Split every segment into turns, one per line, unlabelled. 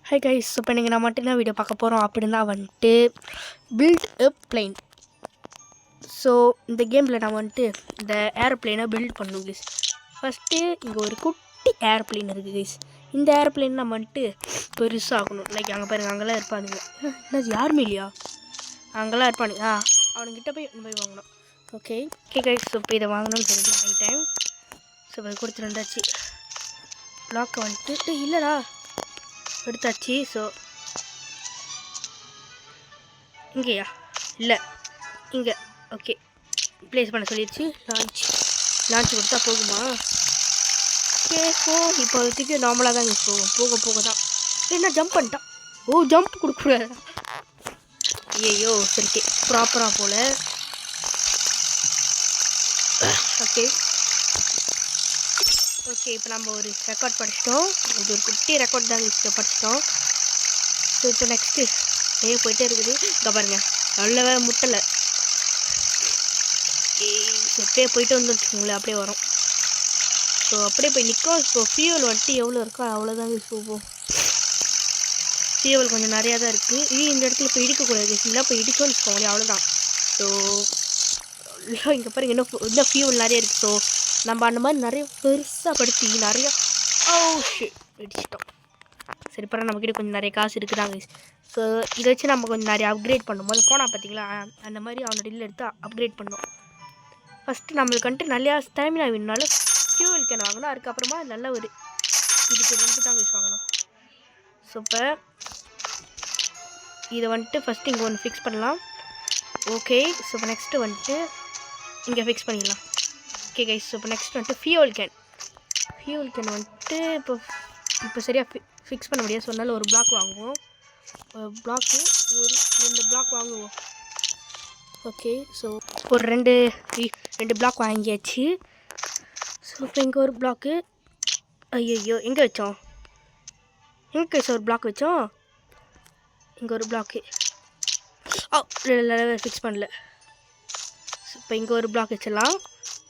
Hi guys, இப்போ நீங்கள் நான் மட்டும் என்ன வீடியோ பார்க்க போகிறோம் அப்படின்னா வந்துட்டு பில்ட் எ பிளேன். ஸோ இந்த கேமில் நான் வந்துட்டு இந்த ஏரோப்ளேனை பில்ட் பண்ணணும் கைஸ். ஃபஸ்ட்டு இங்கே ஒரு குட்டி ஏரோப்ளேன் இருக்குது கைஸ். இந்த ஏரோப்ளேன் நம்ம வந்துட்டு பெருசாகணும். லைக் அங்கே பாருங்கள், அங்கெல்லாம் இருப்பானுங்க. என்ன யாருமே இல்லையா? அங்கெல்லாம் இருப்பானுங்க. அவனுங்கிட்ட போய் வாங்கணும். ஓகே கைஸ், இப்போ இதை வாங்கணும்னு சொல்லி வாங்கிட்டேன். ஸோ இதை கொடுத்துட்டு வந்தாச்சு. பிளாக்கை வந்துட்டு இல்லைடா எடுத்தாச்சு. ஸோ இங்கேயா? இல்லை, இங்கே. ஓகே, ப்ளேஸ் பண்ண சொல்லிடுச்சு. லான்ச் கொடுத்தா போகுமா? ஓகே, இப்போதைக்கு நார்மலாக தான் போகும். போக தான். என்ன ஜம்ப் பண்ணிட்டான்? ஓ, ஜம்ப் கொடுக்கூடாது. ஐயோ, சரி ப்ராப்பராக போல். ஓகே, இப்போ நம்ம ஒரு ரெக்கார்ட் படிச்சிட்டோம். இது ஒரு குட்டி ரெக்கார்ட் தான் படிச்சிட்டோம். ஸோ இப்போ நெக்ஸ்ட்டு போயிட்டே இருக்குது. இங்கே பாருங்கள், நல்லாவே முட்டலை. எப்படியே போயிட்டு வந்துட்டுங்களேன், அப்படியே வரும். ஸோ அப்படியே போய் நிற்கும். இப்போ ஃபியூவல் வந்துட்டு எவ்வளோ இருக்கோ அவ்வளோதாங்க போகும். ஃபியூவல் கொஞ்சம் நிறையா தான் இருக்குது. இந்த இடத்துல இப்போ இடிக்கக்கூடாது. இல்லை இப்போ இடிச்சோன்னு வச்சுக்கோங்களேன், அவ்வளோதான். ஸோ இங்கே பாருங்கள், இன்னும் ஃபியூவல் நிறைய இருக்குது. ஸோ நம்ம அந்த மாதிரி நிறைய பெருசாக படுத்தி நிறையா இடிச்சிட்டோம். சரி, பரவாயில்ல, நம்மக்கிட்ட கொஞ்சம் நிறைய காசு இருக்குதாங்க. ஸோ இதை வச்சு நம்ம கொஞ்சம் நிறைய அப்கிரேட் பண்ணும்போது போனால் பார்த்தீங்களா, அந்த மாதிரி அவனோட டில் எடுத்து அப்கிரேட் பண்ணோம். ஃபஸ்ட்டு நம்மளுக்கு வந்துட்டு நிறையா ஸ்டாமினா வேணுனாலும் ஃபியூவல் கேன் வாங்கணும். அதுக்கப்புறமா நல்ல ஒரு இதுக்கு வந்துட்டு தாங்க வாங்கணும். ஸோ இப்போ இதை வந்துட்டு ஃபஸ்ட்டு இங்கே ஒன்று ஃபிக்ஸ் பண்ணலாம். ஓகே, ஸோ இப்போ நெக்ஸ்ட்டு வந்துட்டு இங்கே ஃபிக்ஸ் பண்ணிடலாம். ஓகே கைஸ், இப்போ நெக்ஸ்ட் வந்துட்டு ஃபியூவல் கேன் வந்துட்டு இப்போ சரியாக ஃபிக்ஸ் பண்ண முடியாது. சொன்னாலும் ஒரு பிளாக் வாங்குவோம். பிளாக்கு ஒரு 2 பிளாக் வாங்குவோம். ஓகே, ஸோ ஒரு ரெண்டு பிளாக் வாங்கியாச்சு. ஸோ இப்போ இங்கே ஒரு பிளாக்கு. ஐயோ, எங்கே வச்சோம்? எங்கே கைஸ் ஒரு பிளாக் வச்சோம்? இங்கே ஒரு பிளாக்கு. இல்லை, ஃபிக்ஸ் பண்ணல. ஸோ இப்போ இங்கே ஒரு பிளாக் வச்சிடலாம்.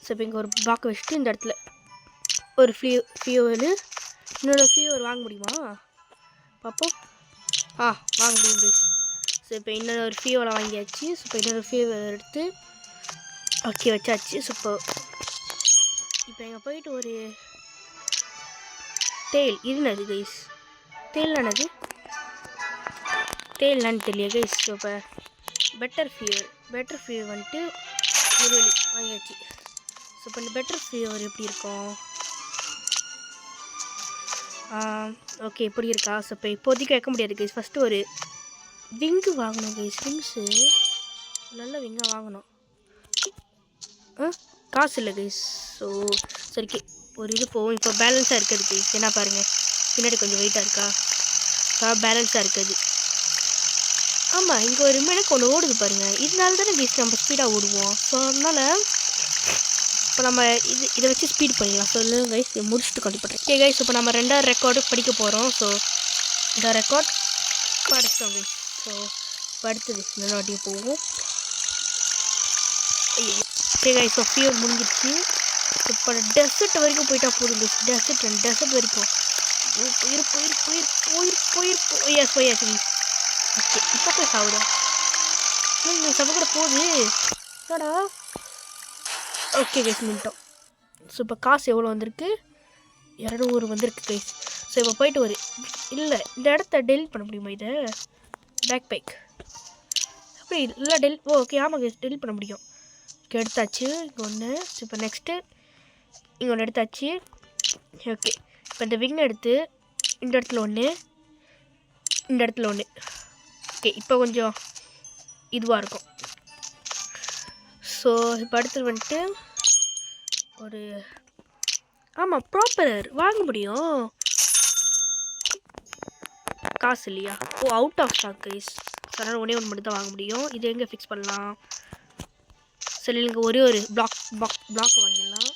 ஸோ இப்போ இங்கே ஒரு பிளாக் வச்சுட்டு இந்த இடத்துல ஒரு ஃபியூவலு இன்னொரு ஃபியூவல் வாங்க முடியுமா பார்ப்போம். வாங்க முடியும். ஸோ இப்போ இன்னொரு ஃபியூவலை வாங்கியாச்சு. ஸோ இப்போ இன்னொரு ஃபியூவல் எடுத்து ஓகே வச்சாச்சு. ஸோ இப்போ எங்கே போயிட்டு ஒரு தேல் இருந்தது கைஸ். தேல்னானது தெரியல கைஸ். ஸோ இப்போ பெட்டர் ஃபியூவல் வந்துட்டு ஒரு வாங்கியாச்சு. ஸோ இப்போ இந்த பெட்டர் ஃபியூவர் எப்படி இருக்கும்? ஓகே, இப்படி இருக்கா? ஸோ இப்போ இப்போதைக்கு வைக்க முடியாது கைஸ். ஃபஸ்ட்டு ஒரு விங்கு வாங்கணும் கைஸ். விங்ஸு நல்ல விங்காக வாங்கணும். காசு இல்லை கைஸ். ஸோ சரிக்கு ஒரு இது போகும். இப்போ பேலன்ஸாக இருக்குது கைஸ். என்ன பாருங்கள், பின்னாடி கொஞ்சம் வெயிட்டாக இருக்கா? பேலன்ஸாக இருக்குது. ஆமாம், இங்கே ஒரு மினக்கு ஒன்று ஓடுது பாருங்கள். இதனால தானே கைஸ் நம்ம ஸ்பீடாக ஓடுவோம். ஸோ அதனால் இப்போ நம்ம இதை வச்சு ஸ்பீட் பண்ணிடலாம். ஸோ இல்லை கைஸ், முடிச்சுட்டு கண்டிப்பாக. ஓகே கைஸ், இப்போ நம்ம 2வது ரெக்கார்டு படிக்க போகிறோம். ஸோ இந்த ரெக்கார்ட் படிச்சிட்டோம் கைஸ். ஸோ இப்போ அடுத்தது இந்த வாட்டியும் போகும். ஓகே கைஸ், ஸோ ஃபியூர் முடிஞ்சிடுச்சு. இப்போ டெசர்ட் வரைக்கும் போயிட்டா போதும் கைஸ். டெசர்ட் வரைக்கும் போயாச்சு. ஓகே, இப்போ போய் சாப்பிடும். சாப்பிட போகுது என்னடா? Okay guys, நின்ட்டோம். ஸோ இப்போ காசு எவ்வளோ வந்திருக்கு? 200 வந்திருக்கு கைஸ். ஸோ இப்போ போயிட்டு இல்லை, இந்த இடத்த டெலிட் பண்ண முடியுமா? இதை பேக் அப்படி இல்லை ஓகே, ஆமாம் கைஸ், டெலிட் பண்ண முடியும். ஓகே, எடுத்தாச்சு. இங்கே ஒன்று. ஸோ இப்போ நெக்ஸ்ட்டு இங்கே ஒன்று எடுத்தாச்சு. ஓகே, இப்போ இந்த விங் எடுத்து இந்த இடத்துல ஒன்று, இந்த இடத்துல ஒன்று. ஓகே, இப்போ கொஞ்சம் இதுவாக இருக்கும். ஸோ இப்போ அடுத்து வந்துட்டு ஒரு ப்ராப்பரர் வாங்க முடியும். காசு இல்லையா? Out of stock guys. அதனால் ஒன்று மட்டும் தான் வாங்க முடியும். இது எங்கே ஃபிக்ஸ் பண்ணலாம்? சரி, இங்கே ஒரே ஒரு பிளாக் வாங்கிடலாம்.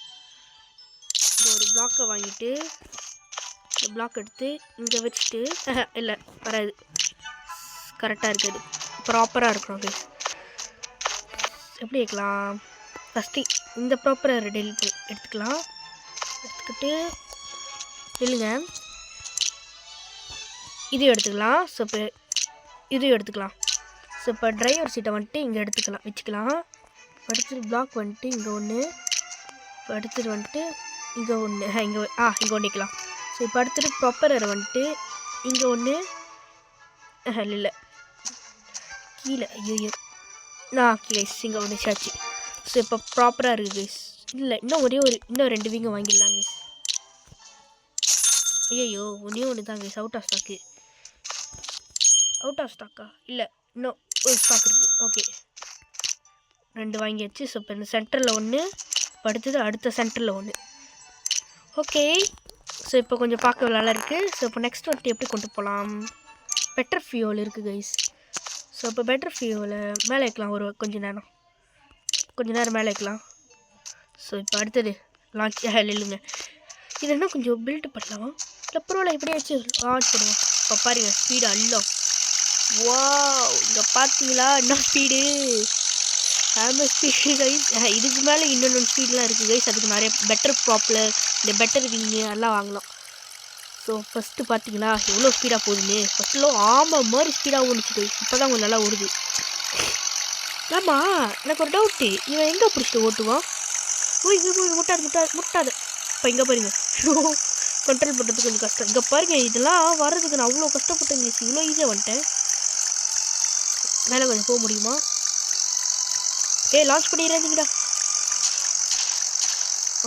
இங்கே ஒரு பிளாக்கை வாங்கிட்டு இந்த பிளாக் எடுத்து இங்கே வச்சுட்டு இல்லை வராது, கரெக்டாக இருக்காது, ப்ராப்பராக இருக்கணும் கைஸ். எப்படி வைக்கலாம்? ஃபஸ்ட்டு இந்த ப்ராப்பராக எடுத்துக்கலாம். எடுத்துக்கிட்டு இல்லைங்க, இது எடுத்துக்கலாம். ஸோ இப்போ இது எடுத்துக்கலாம். ஸோ இப்போ டிரைவர் சீட்டை வந்துட்டு இங்கே எடுத்துக்கலாம் வச்சுக்கலாம். அடுத்தது பிளாக் வந்துட்டு இங்கே ஒன்று, இப்போ அடுத்தது வந்துட்டு இங்கே ஒன்று, இங்கே ஒன்று வைக்கலாம். ஸோ இப்போ அடுத்தது ப்ராப்பரரை வந்துட்டு இங்கே ஒன்று, இல்லை கீழே, ஐயோ கைஸ் இங்கே ஒன்று சாச்சு. ஸோ இப்போ ப்ராப்பராக இருக்குது கைஸ். இல்லை இன்னும் இன்னும் 2 விங்க வாங்கிடலாம் கைஸ். ஐயோ ஒன்று தான் கைஸ் அவுட் ஆஃப் ஸ்டாக்கா இல்லை இன்னும் ஒரு ஸ்டாக் இருக்குது. ஓகே 2 வாங்கியாச்சு. ஸோ இப்போ இந்த சென்டரில் ஒன்று, அடுத்தது அடுத்த சென்டரில் ஒன்று. ஓகே ஸோ இப்போ கொஞ்சம் பார்க்க நல்லா இருக்குது. ஸோ இப்போ நெக்ஸ்ட் வந்துட்டு எப்படி கொண்டு போகலாம்? பெட்டர் ஃபியூல் இருக்குது கைஸ். ஸோ இப்போ பெட்டர் ஃபியூலை மேலே வைக்கலாம். கொஞ்ச நேரம் மேலே வைக்கலாம். ஸோ இப்போ அடுத்தது லான்ச் இல்லைங்க, இது இன்னும் கொஞ்சம் பில்டு பண்ணலாமா? இல்லை பரவாயில்ல இப்படியே வச்சு லான்ச் பண்ணுவோம். இப்போ பாருங்க ஸ்பீடு அல்லம். வா இங்கே பார்த்தீங்களா என்ன ஸ்பீடு, ஃபேமஸ் ஸ்பீடு கைஸ். இதுக்கு மேலே இன்னொன்று ஸ்பீடெலாம் இருக்குது கைஸ். அதுக்கு நிறைய பெட்டர் ப்ராப்ளர், இந்த பெட்டர் விங்கு எல்லாம் வாங்கலாம். ஸோ ஃபஸ்ட்டு பார்த்தீங்களா எவ்வளோ ஸ்பீடாக போகுதுன்னு. ஃபஸ்ட்டில் மாதிரி ஸ்பீடாக ஓடிச்சு கைஸ். இப்போ தான் கொஞ்சம் நல்லா ஓடுது. ஆமாம் எனக்கு ஒரு டவுட்டு, இவன் எங்கே பிடிச்சிட்டு ஓட்டுவான்? முட்டாது. இப்போ இங்கே பாருங்க கண்ட்ரோல் பண்ணுறதுக்கு கொஞ்சம் கஷ்டம். இங்கே பாருங்க இதெல்லாம் வர்றதுக்கு நான் அவ்வளோ கஷ்டப்பட்டேன். இவ்வளோ ஈஸியாக வந்துட்டேன். மேலே கொஞ்சம் போக முடியுமா? லான்ச் பண்ணிடுறீங்கடா.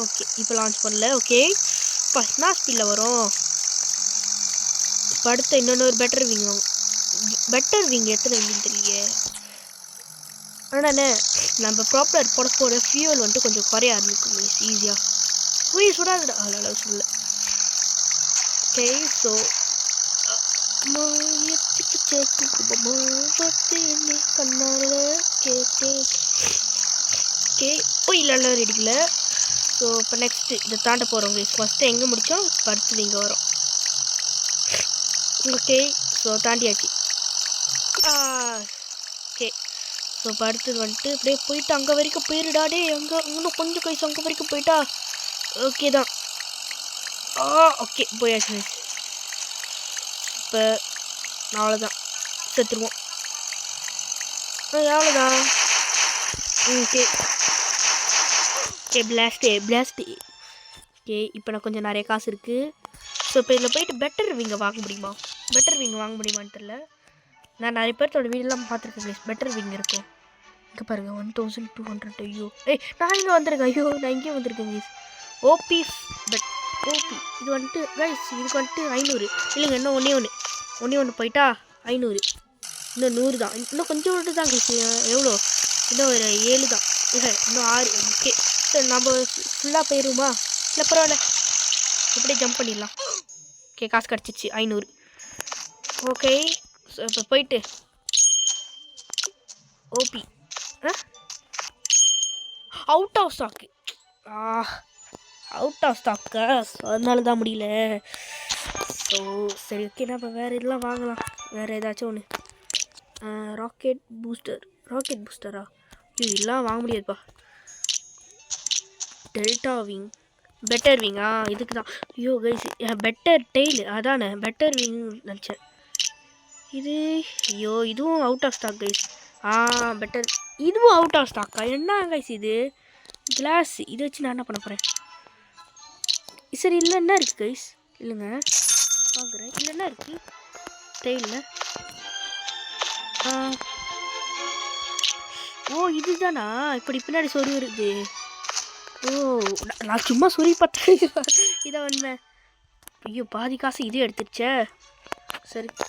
ஓகே இப்போ லான்ச் பண்ணல. ஓகே இப்போ என்ன ஸ்பீடில் வரும்? இப்போ அடுத்த இன்னொன்று ஒரு பெட்டர் விங் எத்தனை விங்குன்னு தெரியலையே. ஆனால் நம்ம ப்ராப்பர் போட ஃபியூல் வந்துட்டு கொஞ்சம் குறைய ஆரம்பிக்கும் ஈஸியாக. சுடாதுடா அளவு சொல்லலை. ஓகே ஸோ இல்லை ரெடிக்கல. ஸோ இப்போ நெக்ஸ்ட்டு இதை தாண்ட போகிறோம் கைஸ். ஃபஸ்ட்டு எங்கே முடித்தோம், இப்போ அடுத்தது இங்கே வரும். ஓகே ஸோ தாண்டியாச்சு. ஓகே ஸோ இப்போ அடுத்தது வந்துட்டு அப்படியே போயிட்டு அங்கே வரைக்கும் போயிடுடாடே. அங்கே இன்னும் கொஞ்சம் கைஸ் அங்கே வரைக்கும் போயிட்டா ஓகே தான். ஓகே போயாச்சு. இப்போ அவ்வளோதான், செத்துருவோம். எவ்வளோதான். Okay blast. ஓகே இப்போ நான் கொஞ்சம் நிறைய காசு இருக்குது. ஸோ இப்போ இதில் போயிட்டு பெட்டர் விங்கை வாங்க முடியுமான்னு தெரில. நான் நிறைய பேர்த்தோட வீடெல்லாம் பார்த்துருக்கேன் கைஸ். பெட்டர் விங் இருக்கும். இங்கே பாருங்கள் 1200. ஐயோ நான் இங்கே வந்திருக்கேன். நான் இங்கேயும் வந்திருக்கேன் கைஸ். ஓபி இது வந்துட்டு கைஸ் இதுக்கு வந்துட்டு 500 இல்லைங்க. இன்னும் ஒன்று போயிட்டா 500, இன்னும் 100 தான். இன்னும் கொஞ்சம் விட்டு தான் கைஸ். எவ்வளோ? இன்னும் ஒரு 7 தான். இல்லை இன்னும் 6. ஓகே சரி நம்ம ஃபுல்லாக போயிடுமா? இல்லை பரவாயில்ல இப்படியே ஜம்ப் பண்ணிடலாம். ஓகே காசு கிடச்சிச்சு 500. ஓகே ஸோ இப்போ போயிட்டு ஓபி அவுட் ஆஃப் ஸ்டாக்கு. அதனால தான் முடியல. ஸோ சரி ஓகே நம்ம வேறு இதெல்லாம் வாங்கலாம். வேறு ஏதாச்சும் ஒன்று. ராக்கெட் பூஸ்டரா? இதெல்லாம் வாங்க முடியாதுப்பா. டெல்டா விங், பெட்டர் விங்கா இதுக்கு தான். ஐயோ கைஸ் பெட்டர் டெய்ல் அதானே பெட்டர் விங் நினச்சேன். இதுவும் out of stock guys. Better இதுவும் அவுட் ஆஃப் ஸ்டாக்கா? என்ன கைஸ் இது கிளாஸ், இதை வச்சு நான் என்ன பண்ண போகிறேன்? சரி இல்லை என்ன இருக்குது கைஸ்? இல்லைங்க பார்க்குறேன். இல்லை என்ன இருக்குது டெய்லில்? இதுதானா இப்படி பின்னாடி சொறி வருது? நான் சும்மா சொறி பார்த்தேன். இதை உண்மை. ஐயோ பாதி காசு இதே எடுத்துருச்சே.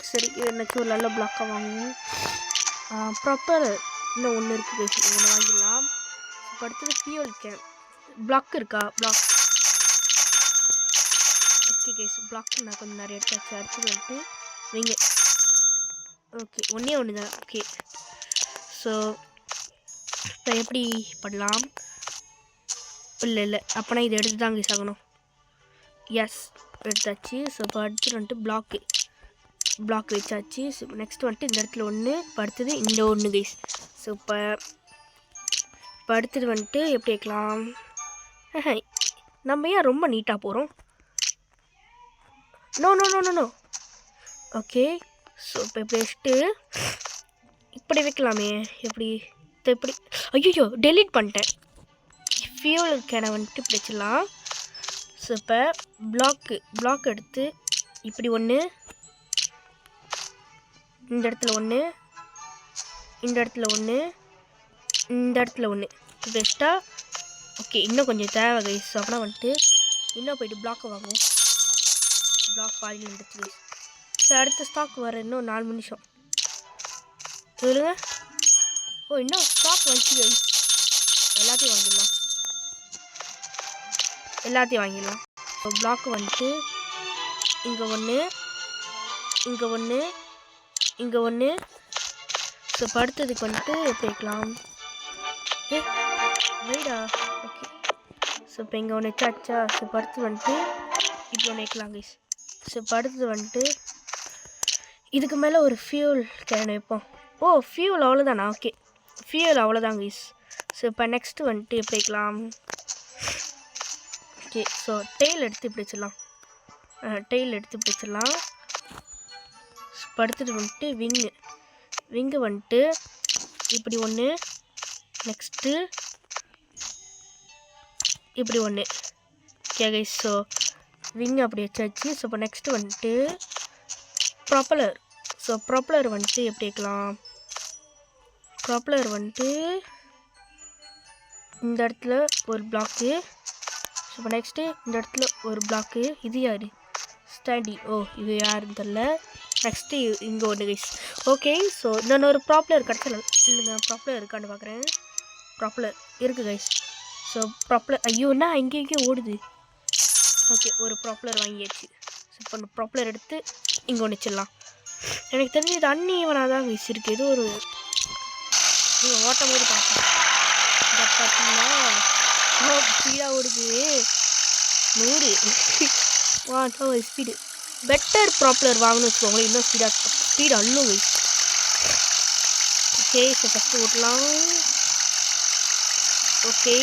சரி எனக்கு ஒரு நல்ல பிளாக்காக வாங்குவோம். ப்ராப்பர் இன்னும் ஒன்று இருக்குது கைஸ், ஒன்று வாங்கிடலாம். இப்போ அடுத்தது ஃபியூல் கேன். பிளாக் இருக்கா? பிளாக் ஓகே கைஸ் பிளாக் நான் கொஞ்சம் நிறைய எடுத்தாச்சு. அடுத்தது வந்துட்டு நீங்கள் ஓகே ஒன்று தான். ஓகே ஸோ இப்போ எப்படி பண்ணலாம்? இல்லை அப்போனா இதை எடுத்து தான் கைஸ் ஆகணும். எஸ் எடுத்தாச்சு. ஸோ இப்போ அடுத்து வந்துட்டு பிளாக் வச்சாச்சு. ஸோ நெக்ஸ்ட் வந்துட்டு இந்த இடத்துல ஒன்று, இப்போ அடுத்தது இந்த ஒன்று கைஸ். ஸோ இப்போ அடுத்தது வந்துட்டு எப்படி வைக்கலாம்? நம்ம ஏன் ரொம்ப நீட்டாக போகிறோம்? நோ ஓகே ஸோ இப்போ இப்படி வச்சுட்டு இப்படி வைக்கலாமே எப்படி இப்படி ஐயோ டெலீட் பண்ணிட்டேன் ஃபியூல் கேனை வந்துட்டு இப்படி வச்சிடலாம் ஸோ இப்போ பிளாக் எடுத்து இப்படி ஒன்று இந்த இடத்துல ஒன்று இந்த இடத்துல ஒன்று இந்த இடத்துல ஒன்று பெஸ்ட்டா ஓகே இன்னும் கொஞ்சம் தேவை கைஸ் அப்படின்னா வந்துட்டு இன்னும் போய்ட்டு பிளாக்கை வாங்குவோம் பிளாக் பாதியில் எடுத்து கைஸ் ஸோ அடுத்த ஸ்டாக் வர இன்னும் 4 நிமிஷம் சொல்லுங்க ஓ இன்னும் ஸ்டாக் வந்துச்சு கைஸ் எல்லாத்தையும் வாங்கிடலாம் ஸோ பிளாக் வந்துட்டு இங்கே ஒன்று இங்கே ஒன்று இங்கே ஒன்று ஸோ படுத்ததுக்கு வந்துட்டு வைக்கலாம் வைடா ஓகே ஸோ இப்போ இங்கே ஒன்று வச்சாச்சா ஸோ படுத்து வந்துட்டு இப்போ ஒன்று வைக்கலாம் கைஸ் ஸோ படுத்தது வந்துட்டு இதுக்கு மேலே ஒரு ஃபியூல் கேன் வைப்போம் ஓ ஃபியூல் அவ்வளோதானா ஓகே ஃபியூல் அவ்வளோதான் கைஸ் ஸோ இப்போ நெக்ஸ்ட்டு வந்துட்டு எப்படி வைக்கலாம் ஓகே ஸோ டெயில் எடுத்து இப்படி வச்சிடலாம் படுத்துட்டு வந்துட்டு விங்கு வந்துட்டு இப்படி ஒன்று நெக்ஸ்ட்டு இப்படி ஒன்று ஓகே கைஸ் ஸோ விங் அப்படி வச்சாச்சு ஸோ இப்போ நெக்ஸ்ட்டு வந்துட்டு ப்ரொப்பலர் வந்துட்டு எப்படி வைக்கலாம் ப்ரொப்பலர் வந்துட்டு இந்த இடத்துல ஒரு பிளாக்கு ஸோ இப்போ நெக்ஸ்ட்டு இந்த இடத்துல ஒரு பிளாக்கு இது யார் ஸ்டாண்டி ஓ இது யாருன்னு தெரில நெக்ஸ்ட்டு இங்கே ஒன்று கைஸ் ஓகே ஸோ இன்னொரு ப்ராப்ளர் கிடச்சல இல்லைங்க ப்ராப்ளர் இருக்கான்னு பார்க்குறேன் ப்ராப்ளர் இருக்குது கைஸ் ஸோ ப்ராப்ளர் ஐயோண்ணா இங்கே ஓடுது ஓகே ஒரு ப்ராப்ளர் வாங்கியாச்சு ஸோ இப்போ ப்ராப்ளர் எடுத்து இங்கே ஒன்று வச்சிடலாம் எனக்கு தெரிஞ்சு இது அன்இவனாக தான் கைஸ் இருக்குது ஏதோ ஒரு நீங்கள் ஓட்டும் போது பார்க்கலாம் இதை பார்த்தீங்கன்னா ஸ்பீடாக ஓடுது 100 ஸ்பீடு பெட்டர் ப்ராப்ளர் வாங்கணும்னு வச்சுக்கோங்களேன் இன்னும் ஸ்பீடு அள்ளும் கைஸ் ஓகே ஸோ ஃபஸ்ட்டு ஓட்டலாம் ஓகே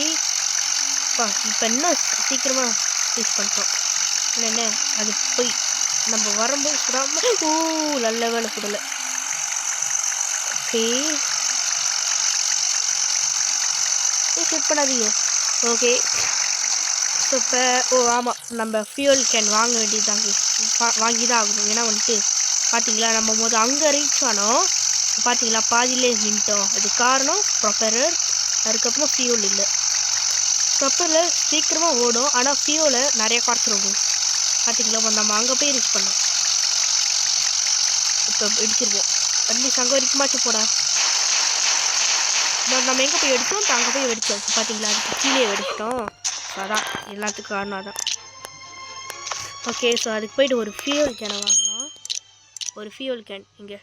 இப்போ இன்னும் சீக்கிரமாக யூஸ் பண்ணிட்டோம் என்ன அது போய் நம்ம வரும்போது சுடாமல் ஓ நல்ல வேலை சுடலை ஓகே ஷூட் பண்ணாதீங்க ஓகே ஸோ இப்போ ஓ ஆமாம் நம்ம ஃபியூல் கேன் வாங்க வேண்டியதுதாங்க வாங்கி தான் ஆகணும் ஏன்னா வந்துட்டு பார்த்தீங்களா நம்ம அங்கே ரீச் ஆனோம் பார்த்தீங்களா பாதியிலே நின்ட்டோம் அது காரணம் ப்ரொப்பலர் அதுக்கப்புறம் ஃபியூல் இல்லை ப்ரொப்பலர் சீக்கிரமாக ஓடும் ஆனால் ஃபியூலை நிறைய குறைச்சிரும் பார்த்தீங்களா நம்ம அங்கே போய் ரீச் பண்ணோம் இப்போ இடிச்சிருவோம் அட்லீஸ்ட் அங்கே வரைக்குமாச்சும் போடா நம்ம எங்கே போய் வெடித்தோம் அங்கே போய் வெடித்தோம் பார்த்தீங்களா அதுக்கு கீழே வெடிச்சிட்டோம் ஸோ அதான் எல்லாத்துக்கும் காரணம் அதான் ஓகே ஸோ அதுக்கு போய்ட்டு ஒரு ஃபியூல் கேனை வாங்கலாம் ஒரு ஃபியூல் கேன் இங்கே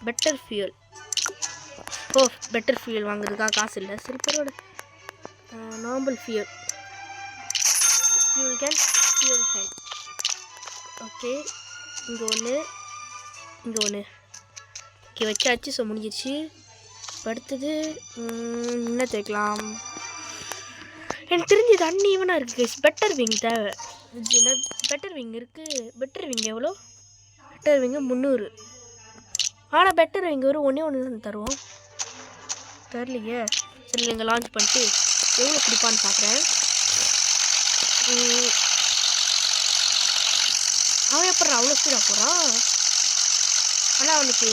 பெட்டர் ஃபியூல் வாங்குறதுக்காக காசு இல்லை சரி பரவாயில்ல நார்மல் ஃபியூல் கேன் ஓகே இங்கே ஒன்று ஓகே வச்சாச்சு ஸோ முடிஞ்சிருச்சு அடுத்தது என்ன தேய்க்கலாம் எனக்கு தெரிஞ்சு இது அன்இவனாக இருக்குது பெட்டர் விங் தேவை பெட்டர் விங் இருக்குது பெட்டர் விங் எவ்வளோ பெட்டர் விங்கு 300 ஆனால் பெட்டர் விங் ஒரு ஒன்று தான் தருவோம் தரலையே சரி நீங்கள் லான்ச் பண்ணிட்டு எவ்வளோ கொடுப்பான்னு பார்க்குறேன் அவன் எப்படி அவ்வளோ ஸ்பீடாக போகிறான் ஆனால் அவனுக்கு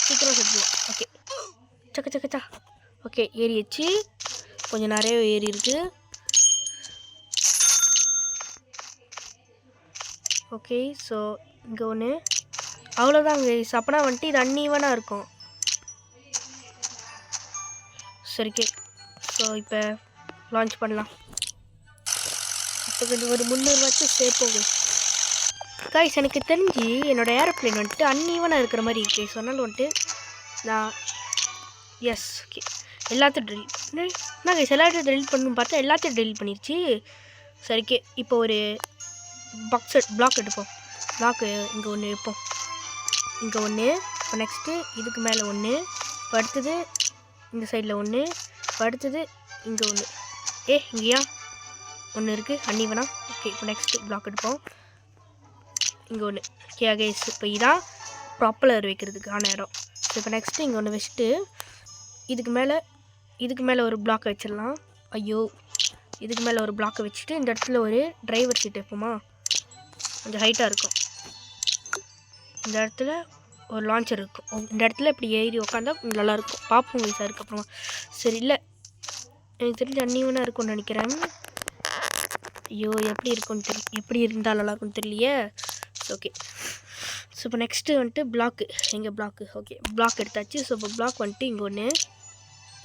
சீக்கிரம் செத்துவான் ஓகே சக்கச்சா ஓகே ஏறிடுச்சு கொஞ்சம் நிறைய ஏறி இருக்கு ஓகே ஸோ இங்கே ஒன்று அவ்வளோதாங்க அப்போனா வந்துட்டு இது அன்இவனாக இருக்கும் சரிக்கே ஸோ இப்போ லான்ச் பண்ணலாம் இப்போ கொஞ்சம் ஒரு 300 சேர்ப்போங்க கைஸ் எனக்கு தெரிஞ்சு என்னோடய ஏரோப்ளேன் வந்துட்டு அன்இவனாக இருக்கிற மாதிரி இருக்கு சொன்னாலும் வந்துட்டு நான் எஸ் ஓகே எல்லாத்தையும் நான் கைஸ் எல்லாத்தையும் டெலிட் பண்ணணும்னு பார்த்தா எல்லாத்தையும் டெலிட் பண்ணிடுச்சு சரிக்கே இப்போ ஒரு பிளாக் எடுப்போம் பிளாக்கு இங்கே ஒன்று வைப்போம் இங்கே ஒன்று இப்போ நெக்ஸ்ட்டு இதுக்கு மேலே ஒன்று இப்போ அடுத்தது இந்த சைடில் ஒன்று இப்போ அடுத்தது இங்கே ஒன்று இங்கேயா ஒன்று இருக்குது அன்னிவனா ஓகே இப்போ நெக்ஸ்ட்டு பிளாக் எடுப்போம் இங்கே ஒன்று. ஓகே கைஸ், இப்போ இதான் ப்ராப்பலர் வைக்கிறதுக்கான இடம். ஸோ இப்போ நெக்ஸ்ட்டு இங்கே ஒன்று வச்சுட்டு இதுக்கு மேலே ஒரு பிளாக் வச்சிடலாம். ஐயோ, இதுக்கு மேலே ஒரு பிளாக்கை வச்சுட்டு இந்த இடத்துல ஒரு டிரைவர் சீட் வைப்போமா? கொஞ்சம் ஹைட்டாக இருக்கும். இந்த இடத்துல ஒரு லான்ச்சர் இருக்கும். இந்த இடத்துல இப்படி ஏறி உட்காந்தா நல்லாயிருக்கும். பார்ப்போம் வயசாக இருக்குது அப்புறமா. சரி, இல்லை எனக்கு தெரிஞ்ச அன்னிவனாக இருக்கும்னு நினைக்கிறேன். ஐயோ, எப்படி இருந்தால் நல்லாயிருக்கும்னு தெரியலையே. ஓகே, ஸோ இப்போ நெக்ஸ்ட்டு வந்துட்டு பிளாக்கு. எங்கே பிளாக்கு? ஓகே, பிளாக் எடுத்தாச்சு. ஸோ இப்போ பிளாக் வந்துட்டு இங்கே ஒன்று,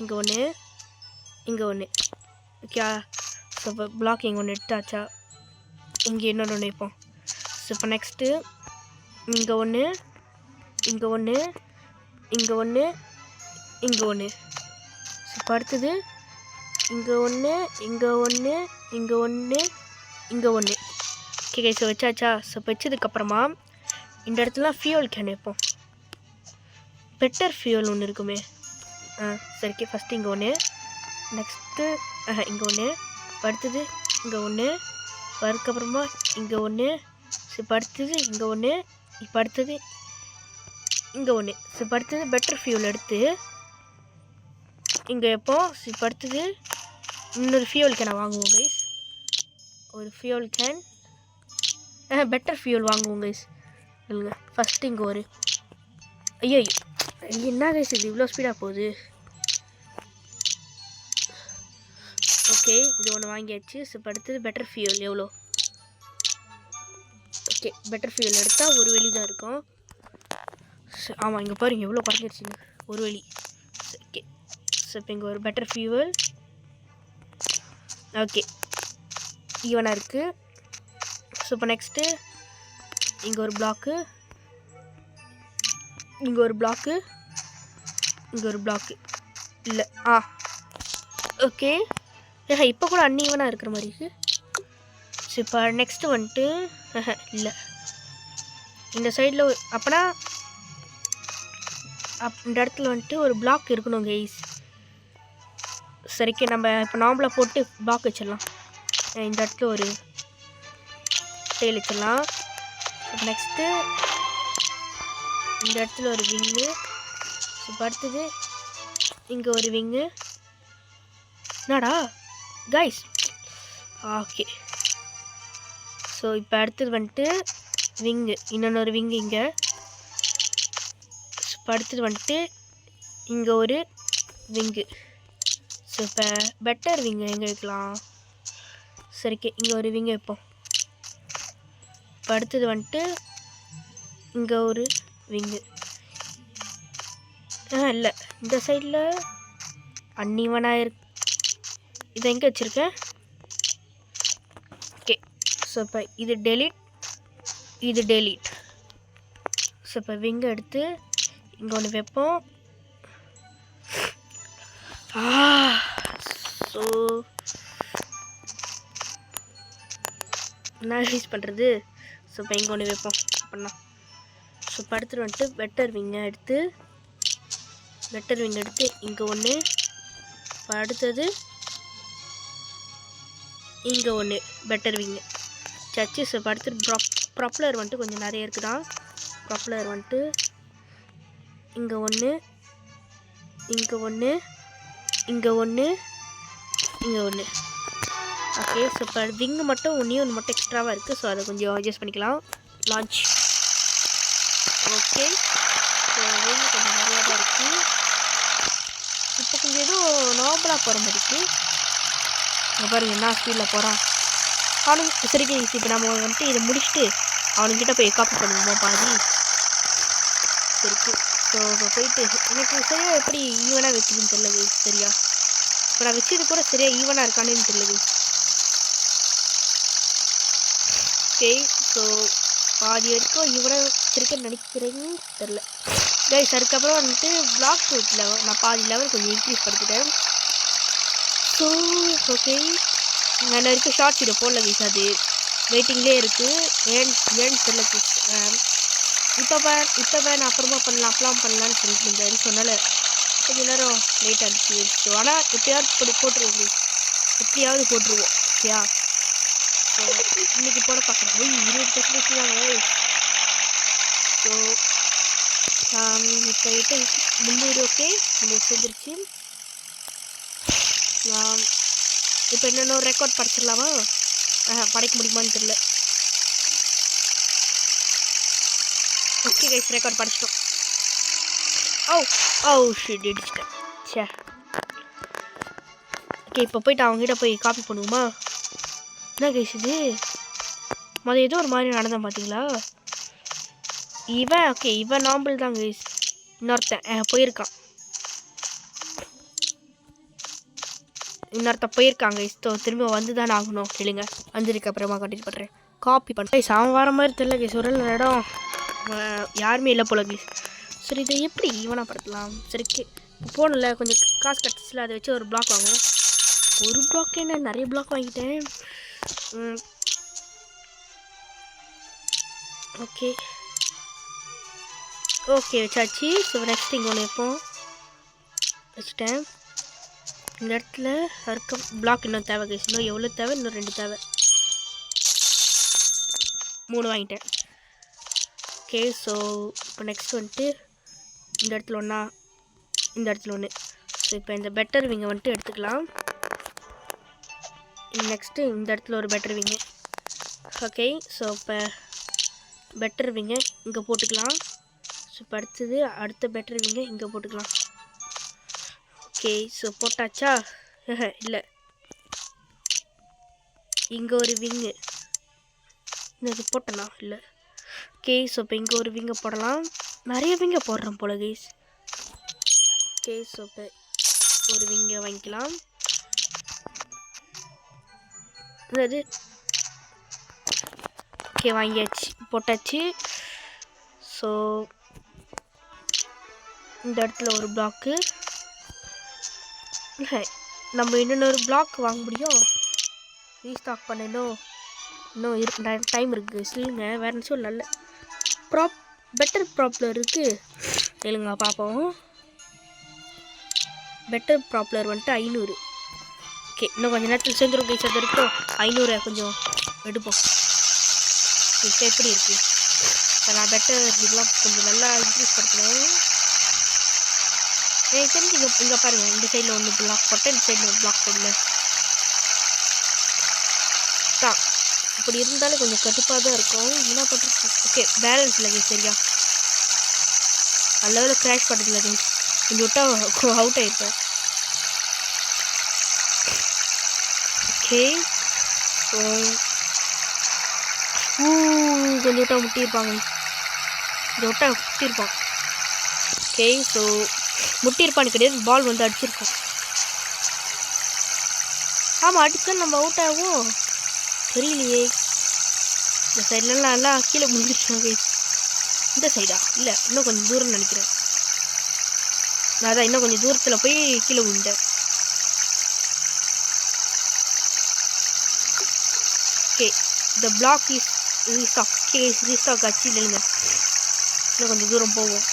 இங்கே ஒன்று, இங்கே ஒன்று. ஓகே, ஸோ இப்போ பிளாக் இங்கே ஒன்று எடுத்தாச்சா? இங்கே இன்னொன்று வைப்போம். ஸோ இப்போ நெக்ஸ்ட்டு இங்கே ஒன்று, இங்கே ஒன்று, இங்கே ஒன்று, இங்கே ஒன்று. ஸோ இப்போ அடுத்தது இங்கே ஒன்று, இங்கே ஒன்று, இங்கே ஒன்று, இங்கே ஒன்று. ஓகே ஸோ வச்சாச்சா? ஸோ வச்சதுக்கப்புறமா இந்த இடத்துல ஃபியூல் கேன் வைப்போம். பெட்டர் ஃபியூல் ஒன்று இருக்குமே. சரிக்கே, ஃபஸ்ட்டு இங்கே ஒன்று, நெக்ஸ்ட்டு இங்கே ஒன்று, அடுத்தது இங்கே ஒன்று, அதுக்கப்புறமா இங்கே ஒன்று, ஸோ இப்போ அடுத்தது இங்கே ஒன்று, இப்போ அடுத்தது இங்கே ஒன்று. ஸோ இப்போ அடுத்தது பெட்டர் ஃபியூல் எடுத்து இங்கே வைப்போம். ஸோ இப்போ அடுத்தது இன்னொரு ஃபியூல் கேனை வாங்குவோம் கைஸ். ஒரு ஃபியூல் கேன், பெட்டர் ஃபியூல் வாங்குவோம் கைஸ். இல்லைங்க, ஃபஸ்ட்டு இங்கே ஒரு ஐயோ என்ன கைஸ் இது இவ்வளோ ஸ்பீடாக போகுது. ஓகே, இது ஒன்று வாங்கியாச்சு. ஸோ இப்போ அடுத்தது பெட்டர் ஃபியூல் எவ்வளோ? ஓகே, பெட்டர் ஃபியூல் எடுத்தால் ஒரு வெளி தான் இருக்கும். ஆமாம், இங்கே பாருங்க எவ்வளோ குறைஞ்சிருச்சுங்க, ஒரு வெளி. ஓகே, ஸோ இப்போ இங்கே ஒரு பெட்டர் ஃபியூவல். ஓகே, ஈவனாக இருக்குது. ஸோ இப்போ நெக்ஸ்ட்டு இங்கே ஒரு பிளாக்கு, இங்கே ஒரு பிளாக்கு, இங்கே ஒரு பிளாக்கு. இல்லை, ஓகே, இப்போ கூட அன்ஈவனாக இருக்கிற மாதிரி இருக்குது. ஸோ இப்போ நெக்ஸ்ட்டு வந்துட்டு இல்லை, இந்த சைடில் அப்போனா இந்த இடத்துல வந்துட்டு ஒரு பிளாக் இருக்கணும் கைஸ். சரிக்கு நம்ம இப்போ நார்மலாக போட்டு பிளாக் வச்சிடலாம். இந்த இடத்துல ஒரு டெயில் வச்சிடலாம். நெக்ஸ்ட்டு இந்த இடத்துல ஒரு விங்கு. இப்போ அடுத்தது இங்கே ஒரு விங்கு. என்னடா கைஸ்? ஓகே, ஸோ இப்போ அடுத்தது வந்துட்டு விங்கு, இன்னொன்று விங்கு இங்கே. இப்போ அடுத்தது வந்துட்டு இங்கே ஒரு விங்கு. ஸோ இப்போ பெட்டர் விங்கு எங்கே வைக்கலாம்? சரிக்கே, இங்கே ஒரு விங்கு வைப்போம். இப்போ அடுத்தது வந்துட்டு இங்கே ஒரு விங்கு. இல்லை, இந்த சைடில் அன்னிவனாக இருக்கு. இதை எங்கே வச்சுருக்கேன்? ஓகே, ஸோ இப்போ இது டெலீட், இது டெலீட். ஸோ இப்போ விங்கு எடுத்து இங்கே ஒன்று வைப்போம். ஸோ என்ன யூஸ் பண்ணுறது? ஸோ இப்போ இங்கே ஒன்று வைப்போம் அப்படின்னா. ஸோ இப்போ அடுத்து வந்துட்டு பெட்டர் விங்கை எடுத்து இங்கே ஒன்று, இப்போ அடுத்தது இங்கே ஒன்று பெட்டர் விங்கு சர்ச்சு. ஸோ இப்போ அடுத்து ப்ராப்பலர் வந்துட்டு கொஞ்சம் நிறைய இருக்குதா. ப்ராப்பலர் வந்துட்டு இங்கே ஒன்று, இங்கே ஒன்று, இங்கே ஒன்று, இங்கே ஒன்று. ஓகே, ஸோ இப்போ விங்கு மட்டும் ஒன்று மட்டும் எக்ஸ்ட்ராவாக இருக்குது. ஸோ அதை கொஞ்சம் அட்ஜஸ்ட் பண்ணிக்கலாம். லான்ச். ஓகே, ஸோ விங்கு கொஞ்சம் நிறையா தான் இருக்குது. இப்போ கொஞ்சம் எதுவும் நார்மலாக போகிற மாதிரி இருக்குது. இங்கே பாருங்கள் என்ன ஸ்பீடில் போகிறான். அவனுக்கு சரிக்கு இப்போ நம்ம வந்துட்டு இதை முடிச்சுட்டு அவனுக்கிட்ட போய் காப்பி பண்ணுவோம் பாதி. சரிக்கு, ஸோ இப்போ போயிட்டு எனக்கு சரியாக எப்படி ஈவனாக வச்சுதுன்னு தெரியல. சரியா இப்போ நான் வச்சது கூட சரியாக ஈவனாக இருக்கானேன்னு தெரியல. ஓகே, ஸோ பாதி வரைக்கும் ஈவனாக வச்சுருக்கேன்னு நினைக்கிறேன்னு தெரில கைஸ். அதுக்கப்புறம் வந்துட்டு பிளாக் ரூட்டில் நான் பாதி லெவல் கொஞ்சம் இன்க்ரீஸ் பண்ணிக்கிட்டேன். ஸோ ஓகே, நான் வரைக்கும் ஷார்ட் வீடியோ போடல கைஸ், அது வெயிட்டிங்லேயே இருக்குது. ஏன்னு தெரில கைஸ். இப்போ நான் அப்புறமா பண்ணலாம், அப்பலாம் பண்ணலான்னு சொல்லிட்டு இருந்தேன். சொன்னால கொஞ்சம் நேரம் லேட் ஆகிடுச்சு. ஸோ ஆனால் எப்படியாவது போட்டுருவோம், எப்படியாவது போட்டுருவோம். ஓகேயா? ஸோ இன்றைக்கி போட பார்க்குறேன். 20% தாங்க. ஸோ இப்போ 300. ஓகே 300 சேர்ந்துருச்சு. இப்போ இன்னொரு ரெக்கார்ட் படிச்சிடலாமா? படைக்க முடியுமான்னு தெரியல. ஓகே கைஸ், ரெக்கார்ட் படிச்சிட்டோம். ஷிட் இடிச்சிட்டேன். சே. ஓகே, இப்போ போயிட்டு அவங்ககிட்ட போய் காப்பி பண்ணுவோமா? என்ன கைஸ் இது? ஏதோ ஒரு மாதிரி நடந்தான் பார்த்தீங்களா? இவன் நாம்பல் தான் கைஸ். இன்னொருத்தன் போயிருக்கான் கைஸ். திரும்ப வந்து தானே ஆகணும். இல்லைங்க, வந்ததுக்கு அப்புறமா கண்டிப்பாக பண்ணுறேன். காப்பி பண்ணுறேன். அவன் வர மாதிரி தெரியல கைஸ். ஒரு இடம் யாருமே இல்லை போல கைஸ். சரி, இதை எப்படி ஈவனாக படுத்தலாம்? சரி, போகணும்ல, கொஞ்சம் காசு கட்டிச்சில் அதை வச்சு ஒரு பிளாக் வாங்குவோம். ஒரு பிளாக் என்ன, நிறைய பிளாக் வாங்கிட்டேன். ஓகே வச்சாச்சு. ஸோ நெக்ஸ்ட் இங்கே ஒன்று வைப்போம். வச்சுட்டேன். இந்த இடத்துல இருக்க பிளாக் இன்னும் தேவை கைஸ். இன்னும் எவ்வளோ தேவை? இன்னும் 2 தேவை. 3 வாங்கிட்டேன். ஓகே, ஸோ இப்போ நெக்ஸ்ட் வந்துட்டு இந்த இடத்துல ஒன்றா, இந்த இடத்துல ஒன்று. ஸோ இப்போ இந்த பெட்டர் விங்கை வந்துட்டு எடுத்துக்கலாம். நெக்ஸ்ட்டு இந்த இடத்துல ஒரு பெட்டர் விங்கு. ஓகே, ஸோ இப்போ பெட்டர் விங்கை இங்கே போட்டுக்கலாம். ஸோ இப்போ அடுத்த பெட்டர் விங்கை இங்கே போட்டுக்கலாம். ஓகே, ஸோ போட்டாச்சா? இல்லை, இங்கே ஒரு விங்கு. இது போட்டனா? இல்லை. ஓகே, ஸோ இப்போ இங்கே ஒரு விங்கை போடலாம். நிறைய விங்கை போடுறோம் போல கைஸ். ஓகே, ஸோ இப்போ ஒரு விங்கை வாங்கிக்கலாம். அதாவது ஓகே, வாங்கியாச்சு, போட்டாச்சு. ஸோ இந்த இடத்துல ஒரு பிளாக்கு. நம்ம இன்னொரு பிளாக் வாங்க முடியும். ரீஸ்டாக் பண்ணணும். இன்னும் டைம் இருக்குது. சொல்லுங்க, வேறு என்ன சொல்ல? நல்ல பெட்டர் ப்ராப்ளர் இருக்குது. இல்லைங்க, பார்ப்போம். பெட்டர் ப்ராப்ளர் வந்துட்டு 500. ஓகே, இன்னும் கொஞ்சம் நேரத்தில் சேர்ந்துடும் கைஸ். அது வரைக்கும் 500 கொஞ்சம் எடுப்போம். இப்போ எப்படி இருக்குது? இப்போ நான் பெட்டர் இதெல்லாம் கொஞ்சம் நல்லா இன்க்ரீஸ் படுத்துனேன். எனக்கு தெரிஞ்சு இங்கே பாருங்கள், இந்த சைடில் ஒன்று பிளாக் போட்டேன், இந்த சைடில் ஒரு பிளாக் போடல தான். இப்படி இருந்தாலும் கொஞ்சம் கடுப்பாக தான் இருக்கும். என்ன பண்ணுறது? ஓகே, பேலன்ஸ் இல்லை கைஸ். சரியா, நல்ல கிராஷ் பண்ணுறதில்ல கைஸ். கொஞ்சம் விட்டா அவுட் ஆகிருப்பேன். ஓகே, ஸோ கொஞ்சம் விட்டா முட்டியிருப்பாங்க. கொஞ்சம் விட்டா முட்டியிருப்பான். ஓகே, ஸோ முட்டியிருப்பான்னு கிடையாது, பால் வந்து அடிச்சிருக்கோம். ஆமாம், அடித்தா நம்ம அவுட் ஆகும். தெரியலையே. இந்த சைட்லலாம் நல்லா கீழே முடிஞ்சிருச்சாங்க கைஸ். இந்த சைடா? இல்லை, இன்னும் கொஞ்சம் தூரம் நினைக்கிறேன். நான் தான் இன்னும் கொஞ்சம் தூரத்தில் போய் கீழே விழுந்தேன். Okay, the black is restock. Okay, restock ஆச்சு. இல்லைங்க, இன்னும் கொஞ்சம் தூரம் போவோம்.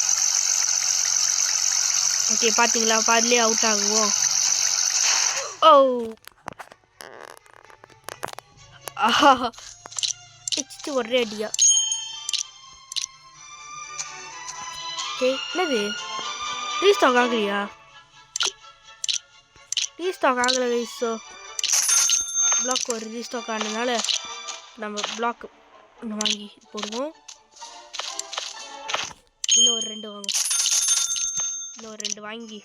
ஓகே, பார்த்தீங்களா, பாதிலே அவுட் ஆகுவோம். ஆஹா, இச்சு ஒரே அடியா. ஓகே, என்னது? ரீஸ்டாக் ஆகலையா? ரீஸ்டாக் ஆகலை கைஸ். ஸோ பிளாக் ஒரு ரீஸ்டாக் ஆனதுனால நம்ம பிளாக் ஒன்று வாங்கி போடுவோம். இன்னும் ஒரு 2 வாங்குவோம். இன்னும் ஒரு 2 வாங்கி.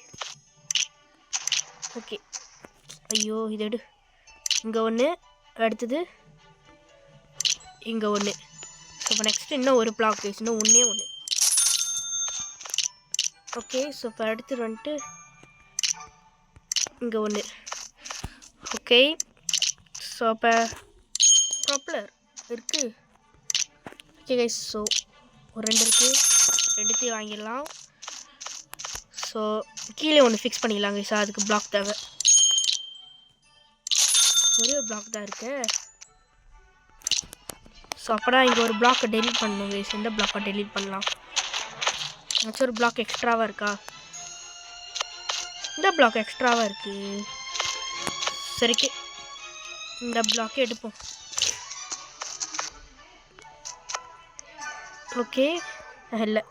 ஓகே, ஐயோ, இது எடு. இங்கே ஒன்று, அடுத்தது இங்கே ஒன்று. ஸோ இப்போ நெக்ஸ்ட்டு இன்னும் ஒரு பிளாக் கைஸ். இன்னும் ஒன்றே ஒன்று. ஓகே, ஸோ இப்போ அடுத்து வந்துட்டு இங்கே ஒன்று. ஓகே, ஸோ இப்போ ப்ராப்ளர் இருக்குது. ஓகே கைஸ், ஸோ ஒரு 2 இருக்குது. 2த்தையும் வாங்கிடலாம். ஸோ கீழே ஒன்று ஃபிக்ஸ் பண்ணிடலாம் கைஸ். அதுக்கு பிளாக் தேவை. ஒரே ஒரு பிளாக் தான் இருக்கு. ஸோ அப்போனா இங்கே ஒரு பிளாக்கை டெலீட் பண்ணணும் கைஸ். எந்த பிளாக்கை டெலீட் பண்ணலாம்? ஏதாச்சும் ஒரு பிளாக் எக்ஸ்ட்ராவாக இருக்கா? இந்த பிளாக் எக்ஸ்ட்ராவாக இருக்குது. சரிக்கு இந்த பிளாக்கே எடுப்போம். ஓகே, இல்லை.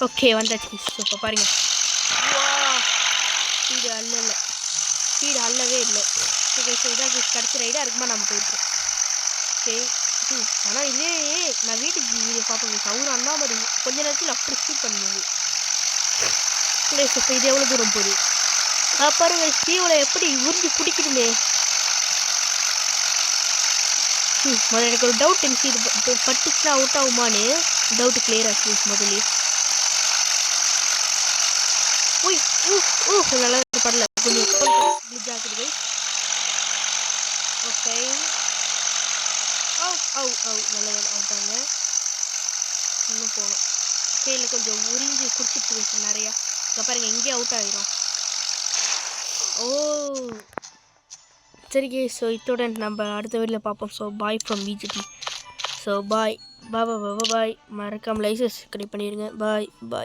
ஓகே வந்தாச்சு. இப்போ பாருங்கள். ஸ்பீடு அல்ல, ஸ்பீடு அல்லவே இல்லை. ஓகே ஸோ இதான் கிடச்சி ரைடாக இருக்குமா நம்ம போயிருக்கோம். ஓகே ஆனால் இதே நான் வீட்டுக்கு வீடியோ பார்ப்பேன். அவரு அண்ணா மாதிரி கொஞ்ச நேரத்தில் அப்படி ஸ்பீட் பண்ணுவோம். இப்போ இது எவ்வளோ தூரம் போகுது பாருங்க. ஸ்டீவில் எப்படி உறிஞ்சி குடிக்குதுமே. முதல்ல எனக்கு ஒரு டவுட் இருந்துச்சு, இது பட்டுச்சுன்னா அவுட் ஆகுமான்னு. டவுட்டு கிளியர் ஆச்சு முதல்ல. ஓய் நல்லா படல, கொஞ்சம் கிளிச் ஆகுது. ஓகே நல்ல அவுட் ஆகுங்க. இன்னும் போகணும். ஓகே இல்லை கொஞ்சம் உறிஞ்சி குடிச்சிட்டு போயிடுச்சு நிறையா. இப்போ பாருங்கள் இங்கே அவுட் ஆகிரும். சரிங்க. ஸோ இத்துடன் நம்ம அடுத்த வீடியோவில் பார்ப்போம். So bye from VGD. So bye. மறக்காமல் லைசன்ஸ் சப்ஸ்கிரைப் பண்ணிடுங்க. பாய்.